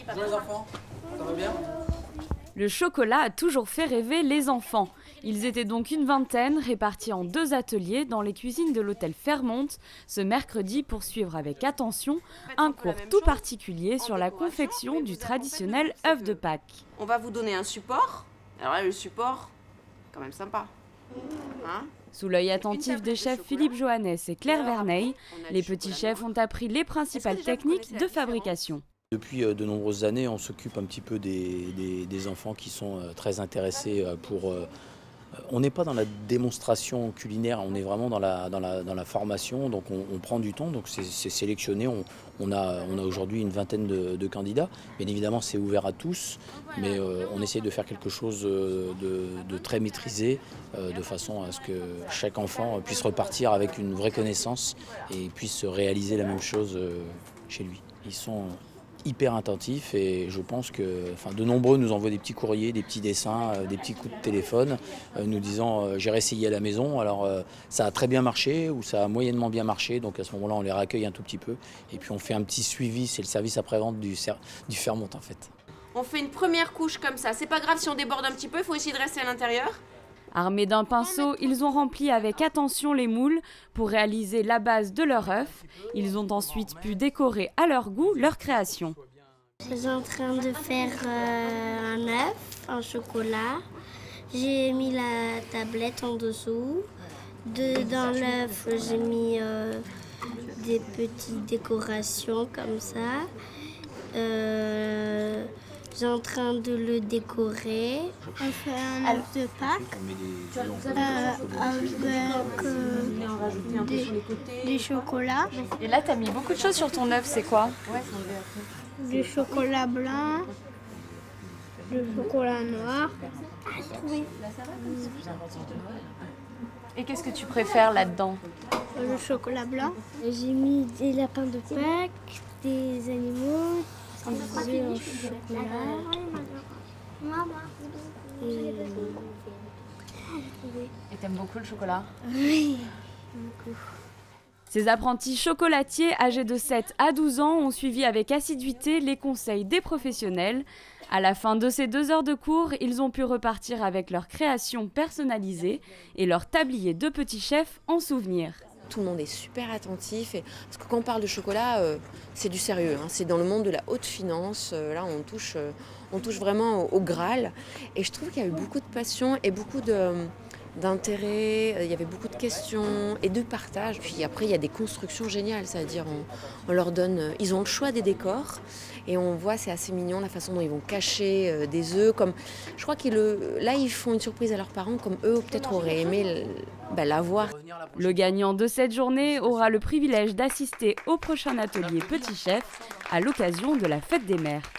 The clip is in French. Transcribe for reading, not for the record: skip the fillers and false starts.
Bonjour les enfants, ça va bien? Le chocolat a toujours fait rêver les enfants. Ils étaient donc une vingtaine, répartis en 2 ateliers dans les cuisines de l'hôtel Fairmont, ce mercredi pour suivre avec attention un cours tout particulier sur la confection du traditionnel œuf de Pâques. On va vous donner un support. Alors là, le support, quand même sympa. Hein? Sous l'œil attentif des chefs Philippe Johannes et Claire Verneil, les petits chefs ont appris les principales techniques de fabrication. Depuis de nombreuses années, on s'occupe un petit peu des enfants qui sont très intéressés pour... On n'est pas dans la démonstration culinaire, on est vraiment dans la formation, donc on prend du temps, donc c'est sélectionné. On a aujourd'hui une vingtaine de candidats. Bien évidemment, c'est ouvert à tous, mais on essaie de faire quelque chose de très maîtrisé, de façon à ce que chaque enfant puisse repartir avec une vraie connaissance et puisse réaliser la même chose chez lui. Ils sont hyper attentifs et je pense que de nombreux nous envoient des petits courriers, des petits dessins, des petits coups de téléphone nous disant j'ai réessayé à la maison, alors ça a très bien marché ou ça a moyennement bien marché, donc à ce moment-là on les raccueille un tout petit peu et puis on fait un petit suivi, c'est le service après-vente du Fairmont en fait. On fait une première couche comme ça, c'est pas grave si on déborde un petit peu, il faut essayer de rester à l'intérieur. Armés d'un pinceau, ils ont rempli avec attention les moules pour réaliser la base de leur œuf. Ils ont ensuite pu décorer à leur goût leur création. Je suis en train de faire un œuf en chocolat. J'ai mis la tablette en dessous. Dans l'œuf, j'ai mis des petites décorations comme ça. Je suis en train de le décorer. On fait un œuf de Pâques avec des chocolats. Et là, tu as mis beaucoup de choses sur ton œuf, c'est quoi? Du chocolat blanc, du chocolat noir. Et qu'est-ce que tu préfères là-dedans? Le chocolat blanc. J'ai mis des lapins de Pâques, des animaux, des œufs au chocolat. Et t'aimes beaucoup le chocolat? Oui, beaucoup. Ces apprentis chocolatiers âgés de 7 à 12 ans ont suivi avec assiduité les conseils des professionnels. À la fin de ces 2 heures de cours, ils ont pu repartir avec leur création personnalisée et leur tablier de petits chefs en souvenir. Tout le monde est super attentif, parce que quand on parle de chocolat, c'est du sérieux, hein. C'est dans le monde de la haute finance, là on touche vraiment au Graal. Et je trouve qu'il y a eu beaucoup de passion et beaucoup d'intérêt, il y avait beaucoup de questions et de partage. Puis après, il y a des constructions géniales, c'est-à-dire on leur donne, ils ont le choix des décors et on voit, c'est assez mignon la façon dont ils vont cacher des œufs. Comme, je crois là, ils font une surprise à leurs parents comme eux peut-être auraient aimé l'avoir. Le gagnant de cette journée aura le privilège d'assister au prochain atelier Petit Chef à l'occasion de la Fête des Mères.